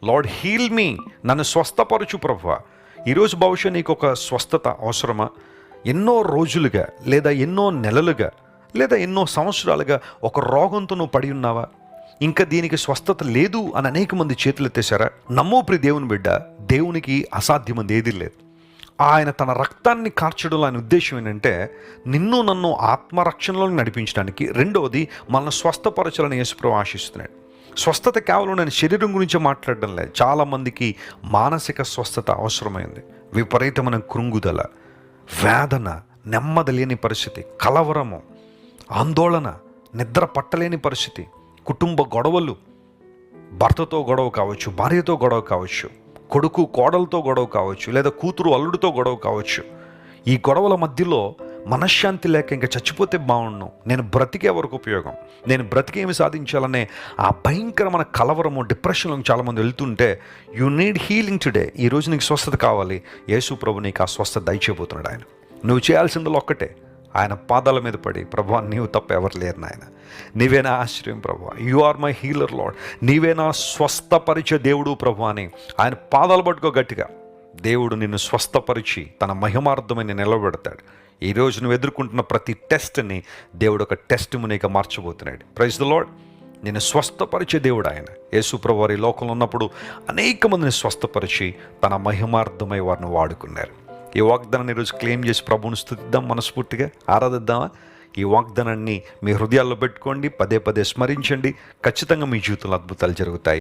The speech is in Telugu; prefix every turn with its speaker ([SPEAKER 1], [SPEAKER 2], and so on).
[SPEAKER 1] లార్డ్ హీల్ మీ, నన్ను స్వస్థపరచు ప్రభువా. ఈరోజు బహుశా నీకు ఒక స్వస్థత అవసరమా? ఎన్నో రోజులుగా లేదా ఎన్నో నెలలుగా లేదా ఎన్నో సంవత్సరాలుగా ఒక రోగంతో నువ్వు పడి ఉన్నావా? ఇంకా దీనికి స్వస్థత లేదు అని అనేక మంది చేతులు ఎత్తేశారా? నమ్మో ప్రియ దేవుని బిడ్డ, దేవునికి అసాధ్యమంది ఏదీ లేదు. ఆయన తన రక్తాన్ని కార్చడంలో ఆయన ఉద్దేశం ఏంటంటే నిన్ను నన్ను ఆత్మరక్షణలో నడిపించడానికి, రెండవది మనల్ని స్వస్థపరచాలని యేసుప్రభువు ఆశిస్తున్నాడు. స్వస్థత కేవలం నేను శరీరం గురించి మాట్లాడడం లేదు. చాలామందికి మానసిక స్వస్థత అవసరమైంది. విపరీతమైన కృంగుదల, వేదన, నెమ్మది లేని పరిస్థితి, కలవరము, ఆందోళన, నిద్ర పట్టలేని పరిస్థితి, కుటుంబ గొడవలు, భర్తతో గొడవ కావచ్చు, భార్యతో గొడవ కావచ్చు, కొడుకు కోడలతో గొడవ కావచ్చు, లేదా కూతురు అల్లుడితో గొడవ కావచ్చు. ఈ గొడవల మధ్యలో మనశ్శాంతి లేక ఇంకా చచ్చిపోతే బాగుండు, నేను బ్రతికే వరకు ఉపయోగం, నేను బ్రతికేమి సాధించాలనే ఆ భయంకరమైన కలవరము, డిప్రెషన్లో చాలామంది వెళ్తుంటే యు నీడ్ హీలింగ్ టుడే. ఈరోజు నీకు స్వస్థత కావాలి. యేసు ప్రభు నీకు ఆ స్వస్థత దయచేయబోతున్నాడు. ఆయన నువ్వు చేయాల్సిందో ఒక్కటే, ఆయన పాదాల మీద పడి, ప్రభువా నీవు తప్ప ఎవరు లేరు నాయన, నీవేనా ఆశ్రయం ప్రభువా, you are my healer lord, నీవేనా స్వస్థపరిచే దేవుడు ప్రభువా అని ఆయన పాదాలు పట్టుకో గట్టిగా. దేవుడు నిన్ను స్వస్థపరిచి తన మహిమార్థమని నిలబెడతాడు. ఈరోజు నువ్వు ఎదుర్కొంటున్న ప్రతి టెస్ట్ని దేవుడు ఒక టెస్ట్ మునిగా మార్చబోతున్నాడు. Praise the lord. నిన్ను స్వస్థపరిచే దేవుడు ఆయన. యేసు ప్రభు వారి లోకంలో ఉన్నప్పుడు అనేక మందిని స్వస్థపరిచి తన మహిమార్థమై వారిని వాడుకున్నారు. ఈ వాగ్దానాన్ని ఈరోజు క్లెయిమ్ చేసి ప్రభువుని స్తుతిద్దాం, మనస్ఫూర్తిగా ఆరాధిద్దామా? ఈ వాగ్దానాన్ని మీ హృదయాల్లో పెట్టుకోండి, పదే పదే స్మరించండి. ఖచ్చితంగా మీ జీవితంలో అద్భుతాలు జరుగుతాయి.